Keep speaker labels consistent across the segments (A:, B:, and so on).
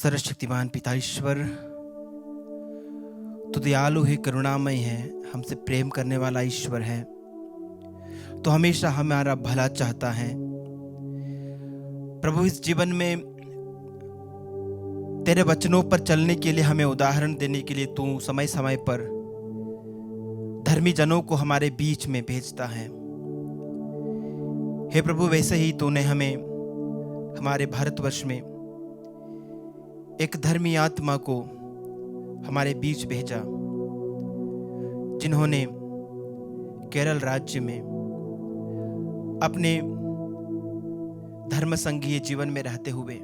A: सर्वशक्तिमान पिता ईश्वर, तो दयालु है, करुणामय है, हमसे प्रेम करने वाला ईश्वर है, तो हमेशा हमारा भला चाहता है। प्रभु, इस जीवन में तेरे वचनों पर चलने के लिए, हमें उदाहरण देने के लिए तू समय समय पर धर्मी जनों को हमारे बीच में भेजता है। हे प्रभु, वैसे ही तूने हमें हमारे भारतवर्ष में एक धर्मी आत्मा को हमारे बीच भेजा, जिन्होंने केरल राज्य में अपने धर्म संघीय जीवन में रहते हुए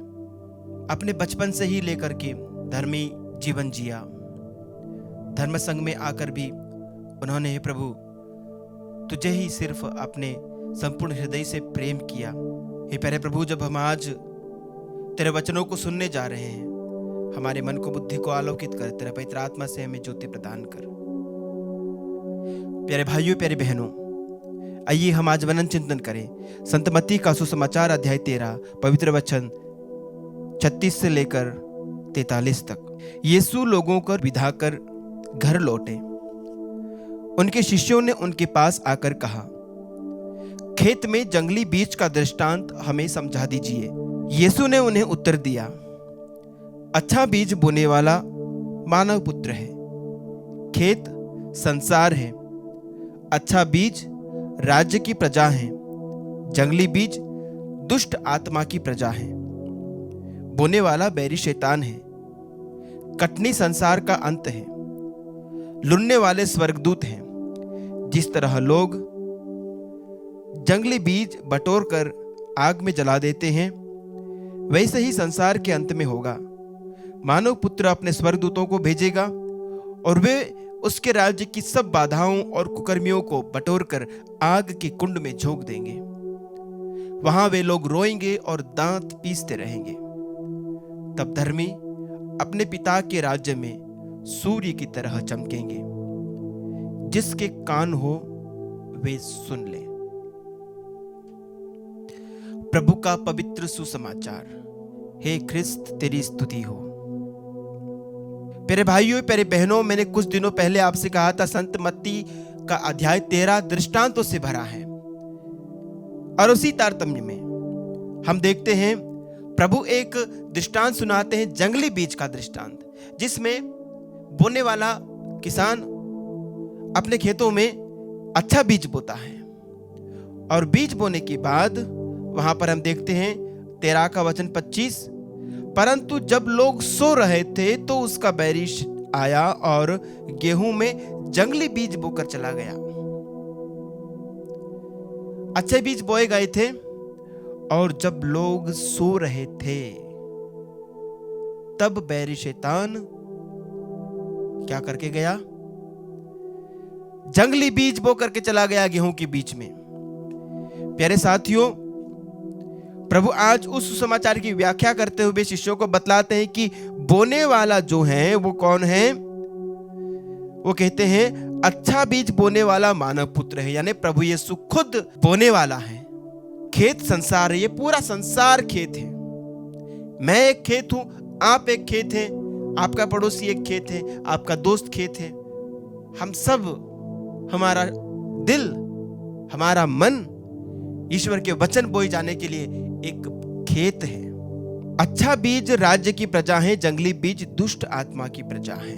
A: अपने बचपन से ही लेकर के धर्मी जीवन जिया। धर्म संघ में आकर भी उन्होंने, हे प्रभु, तुझे ही सिर्फ अपने संपूर्ण हृदय से प्रेम किया। हे प्यारे प्रभु, जब हम आज तेरे वचनों को सुनने जा रहे हैं, हमारे मन को, बुद्धि को आलोकित कर, तेरे पवित्र आत्मा से हमें ज्योति प्रदान कर। प्यारे भाइयों, प्यारी बहनों, आइए हम आज मनन चिंतन करें संत मत्ती का सुसमाचार अध्याय 13 पवित्र वचन 36 से लेकर 43 तक। यीशु लोगों को विदा कर घर लौटे। उनके शिष्यों ने उनके पास आकर कहा, खेत में जंगली बीज का दृष्टांत हमें समझा दीजिए। यीशु ने उन्हें उत्तर दिया, अच्छा बीज बोने वाला मानव पुत्र है। खेत संसार है। अच्छा बीज राज्य की प्रजा है। जंगली बीज दुष्ट आत्मा की प्रजा है। बोने वाला बैरी शैतान है। कटनी संसार का अंत है। लुनने वाले स्वर्गदूत हैं। जिस तरह लोग जंगली बीज बटोर कर आग में जला देते हैं, वैसे ही संसार के अंत में होगा। मानव पुत्र अपने स्वर्गदूतों को भेजेगा और वे उसके राज्य की सब बाधाओं और कुकर्मियों को बटोर कर आग के कुंड में झोंक देंगे। वहां वे लोग रोएंगे और दांत पीसते रहेंगे। तब धर्मी अपने पिता के राज्य में सूर्य की तरह चमकेंगे। जिसके कान हो वे सुन ले। प्रभु का पवित्र सुसमाचार। हे ख्रिस्त, तेरी स्तुति हो। प्यारे भाइयों, प्यारे बहनों, मैंने कुछ दिनों पहले आपसे कहा था संत मत्ती का अध्याय 13 दृष्टांतों से भरा है, और उसी तारतम्य में हम देखते हैं प्रभु एक दृष्टांत सुनाते हैं, जंगली बीज का दृष्टांत, जिसमें बोने वाला किसान अपने खेतों में अच्छा बीज बोता है, और बीज बोने के बाद वहां पर हम देखते हैं 13 का वचन 25, परंतु जब लोग सो रहे थे तो उसका बैरी आया और गेहूं में जंगली बीज बोकर चला गया। अच्छे बीज बोए गए थे, और जब लोग सो रहे थे तब बैरी शैतान क्या करके गया? जंगली बीज बो करके चला गया गेहूं के बीच में। प्यारे साथियों, प्रभु आज उस सुसमाचार की व्याख्या करते हुए शिष्यों को बतलाते हैं कि बोने वाला जो है वो कौन है। वो कहते हैं अच्छा बीज बोने वाला मानव पुत्र है, यानी प्रभु यीशु खुद बोने वाला है। खेत संसार है, ये पूरा संसार खेत है। मैं एक खेत हूं, आप एक खेत है, आपका पड़ोसी एक खेत है, आपका दोस्त खेत है। हम सब, हमारा दिल, हमारा मन ईश्वर के वचन बोए जाने के लिए एक खेत है। अच्छा बीज राज्य की प्रजा है, जंगली बीज दुष्ट आत्मा की प्रजा है।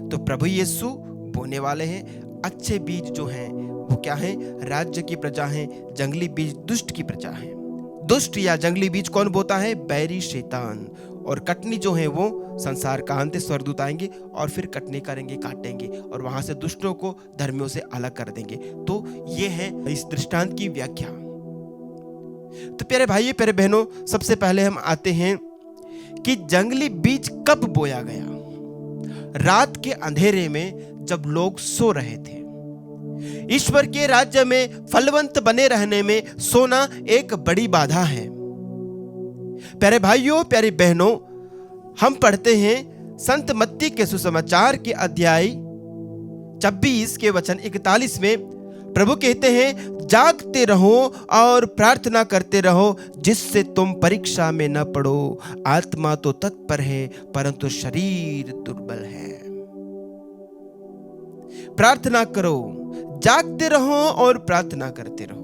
A: तो प्रभु यीशु बोने वाले हैं। अच्छे बीज जो हैं वो क्या है? राज्य की प्रजा है। जंगली बीज दुष्ट की प्रजा है। दुष्ट या जंगली बीज कौन बोता है? बैरी शैतान। और कटनी जो है वो संसार का अंत, स्वर्गदूत आएंगे और फिर कटनी करेंगे, काटेंगे, और वहां से दुष्टों को धर्मियों से अलग कर देंगे। तो ये है इस दृष्टांत की व्याख्या। तो प्यारे भाइयों, प्यारे बहनों, सबसे पहले हम आते हैं कि जंगली बीज कब बोया गया? रात के अंधेरे में, जब लोग सो रहे थे। ईश्वर के राज्य में फलवंत बने रहने में सोना एक बड़ी बाधा है। प्यारे भाइयों, प्यारी बहनों, हम पढ़ते हैं संत मत्ती के सुसमाचार के अध्याय 26 के वचन 41 में प्रभु कहते हैं जागते रहो और प्रार्थना करते रहो जिससे तुम परीक्षा में न पड़ो। आत्मा तो तत्पर है परंतु शरीर दुर्बल है। प्रार्थना करो, जागते रहो और प्रार्थना करते रहो।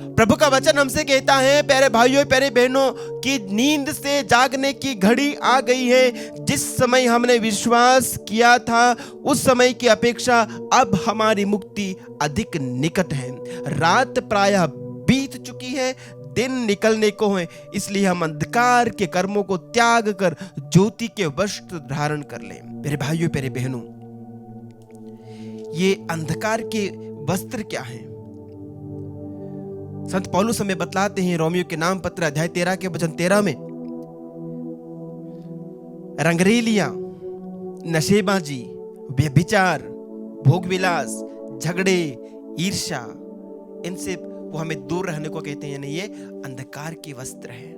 A: प्रभु का वचन हमसे कहता है प्यारे भाइयों प्यारे बहनों कि नींद से जागने की घड़ी आ गई है। जिस समय हमने विश्वास किया था उस समय की अपेक्षा अब हमारी मुक्ति अधिक निकट है। रात प्रायः बीत चुकी है, दिन निकलने को है, इसलिए हम अंधकार के कर्मों को त्याग कर ज्योति के वस्त्र धारण कर लें। मेरे भाइयों प्यारे बहनों, ये अंधकार के वस्त्र क्या हैं? संत पौलुस हमें बतलाते हैं रोमियो के नाम पत्र अध्याय 13 के वचन 13 में, रंगरेलियां, नशेबाजी, व्यभिचार, भोगविलास, झगड़े, ईर्ष्या, इनसे वो हमें दूर रहने को कहते हैं। यानी ये अंधकार के वस्त्र है।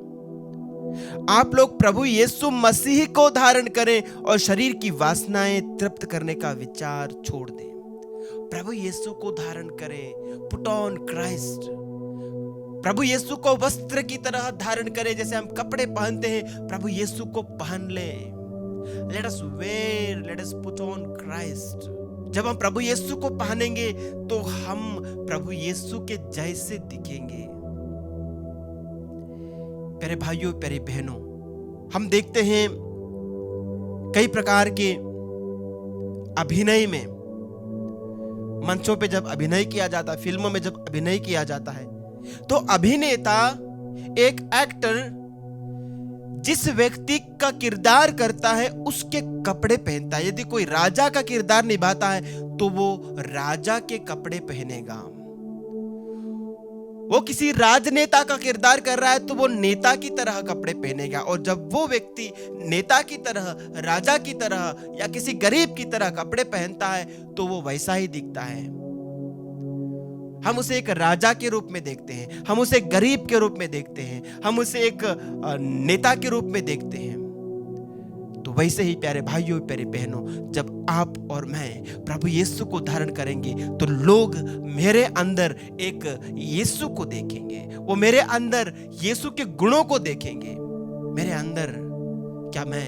A: आप लोग प्रभु यीशु मसीह को धारण करें और शरीर की वासनाएं तृप्त करने का विचार छोड़ दें। प्रभु यीशु को धारण करें, पुट ऑन क्राइस्ट। प्रभु यीशु को वस्त्र की तरह धारण करें। जैसे हम कपड़े पहनते हैं, प्रभु यीशु को पहन लें। Let us wear, let us put on Christ. जब हम प्रभु यीशु को पहनेंगे तो हम प्रभु यीशु के जैसे दिखेंगे। प्यारे भाइयों प्यारे बहनों, हम देखते हैं कई प्रकार के अभिनय में, मंचों पे जब अभिनय किया जाता है, फिल्मों में जब अभिनय किया जाता है, तो अभिनेता, एक एक्टर जिस व्यक्ति का किरदार करता है उसके कपड़े पहनता है। यदि कोई राजा का किरदार निभाता है तो वो राजा के कपड़े पहनेगा। वो किसी राजनेता का किरदार कर रहा है तो वो नेता की तरह कपड़े पहनेगा। और जब वो व्यक्ति नेता की तरह, राजा की तरह या किसी गरीब की तरह कपड़े पहनता है तो वो वैसा ही दिखता है। हम उसे एक राजा के रूप में देखते हैं, हम उसे गरीब के रूप में देखते हैं, हम उसे एक नेता के रूप में देखते हैं। तो वैसे ही प्यारे भाइयों प्यारे बहनों, जब आप और मैं प्रभु यीशु को धारण करेंगे तो लोग मेरे अंदर एक यीशु को देखेंगे, वो मेरे अंदर यीशु के गुणों को देखेंगे। मेरे अंदर क्या मैं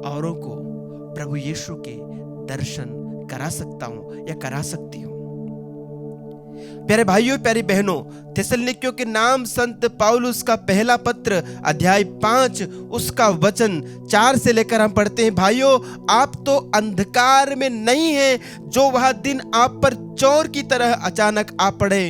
A: औरों को प्रभु यीशु के दर्शन करा सकता हूं या करा सकती हूं? प्यारे भाइयों प्यारी बहनों, थिस्सलुनीकियों के नाम संत पौलुस का पहला पत्र अध्याय 5 उसका वचन 4 से लेकर हम पढ़ते हैं। भाइयों, आप तो अंधकार में नहीं हैं जो वह दिन आप पर चोर की तरह अचानक आ पड़े।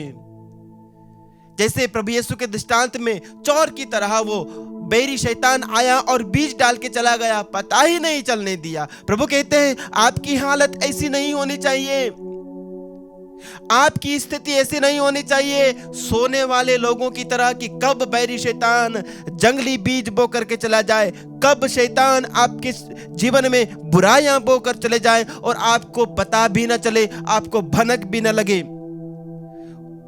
A: जैसे प्रभु यीशु के दृष्टांत में चोर की तरह वो बैरी शैतान आया और बीज डाल के चला गया, पता ही नहीं चलने दिया। प्रभु कहते हैं आपकी हालत ऐसी नहीं होनी चाहिए, आपकी स्थिति ऐसी नहीं होनी चाहिए सोने वाले लोगों की तरह कि कब बैरी शैतान जंगली बीज बो करके चला जाए, कब शैतान आपके जीवन में बुराइयां बो कर चले जाए और आपको पता भी ना चले, आपको भनक भी ना लगे।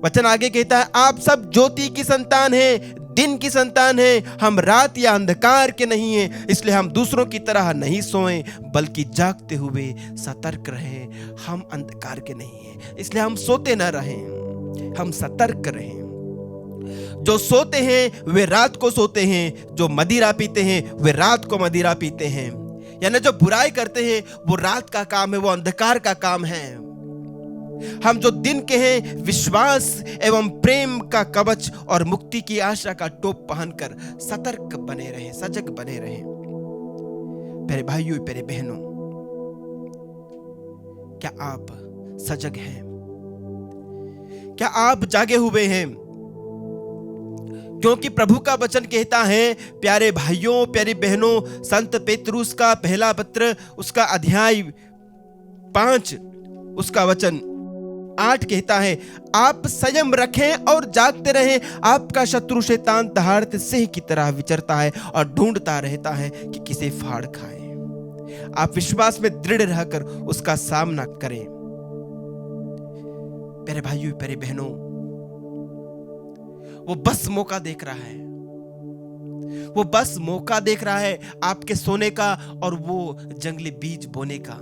A: वचन आगे कहता है आप सब ज्योति की संतान हैं, दिन की संतान हैं। हम रात या अंधकार के नहीं हैं, इसलिए हम दूसरों की तरह नहीं सोएं बल्कि जागते हुए सतर्क रहें। हम अंधकार के नहीं हैं इसलिए हम सोते ना रहें, हम सतर्क रहें। जो सोते हैं वे रात को सोते हैं, जो मदिरा पीते हैं वे रात को मदिरा पीते हैं। यानी जो बुराई करते हैं वो रात का काम है, वो अंधकार का काम है। हम जो दिन के हैं विश्वास एवं प्रेम का कवच और मुक्ति की आशा का टोप पहनकर सतर्क बने रहें, सजग बने रहें। प्यारे भाइयों प्यारे बहनों, क्या आप सजग हैं? क्या आप जागे हुए हैं? क्योंकि प्रभु का वचन कहता है प्यारे भाइयों प्यारी बहनों, संत पेतरुस का पहला पत्र उसका अध्याय 5 उसका वचन 8 कहता है आप संयम रखें और जागते रहें। आपका शत्रु शैतान दहाड़ते सिंह की तरह विचरता है और ढूंढता रहता है कि किसे फाड़ खाए। आप विश्वास में दृढ़ रहकर उसका सामना करें। प्यारे भाइयों प्यारे बहनों, वो बस मौका देख रहा है, वो बस मौका देख रहा है आपके सोने का और वो जंगली बीज बोने का।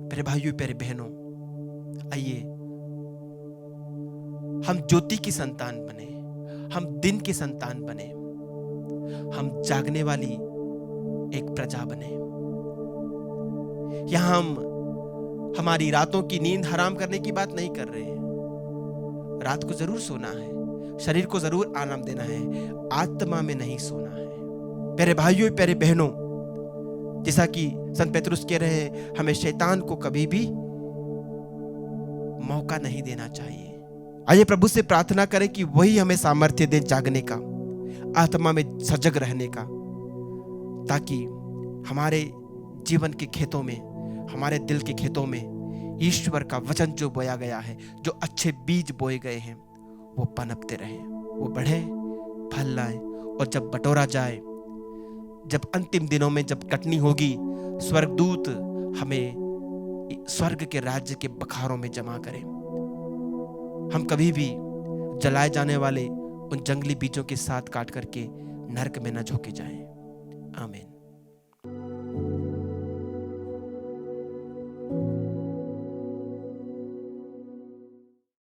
A: प्यारे भाइयों प्यारे बहनों, आइए हम ज्योति की संतान बने, हम दिन की संतान बने, हम जागने वाली एक प्रजा बने। यहां हम हमारी रातों की नींद हराम करने की बात नहीं कर रहे हैं। रात को जरूर सोना है, शरीर को जरूर आराम देना है, आत्मा में नहीं सोना है। प्यारे भाइयों, प्यारे बहनों, जैसा कि संत पेतरुस कह रहे हैं, हमें शैतान को कभी भी मौका नहीं देना चाहिए। आइए प्रभु से प्रार्थना करें कि वही हमें सामर्थ्य दे जागने का, आत्मा में सजग रहने का, ताकि हमारे जीवन के खेतों में, हमारे दिल के खेतों में ईश्वर का वचन जो बोया गया है, जो अच्छे बीज बोए गए हैं, वो पनपते रहें, वो बढ़े, फल लाएं, और जब बटोरा जाए, जब अंतिम दिनों में जब कटनी होगी, स्वर्गदूत हमें स्वर्ग के राज्य के बखारों में जमा करें। हम कभी भी जलाए जाने वाले उन जंगली बीजों के साथ काट करके नरक में न झोंके जाएं। आमीन।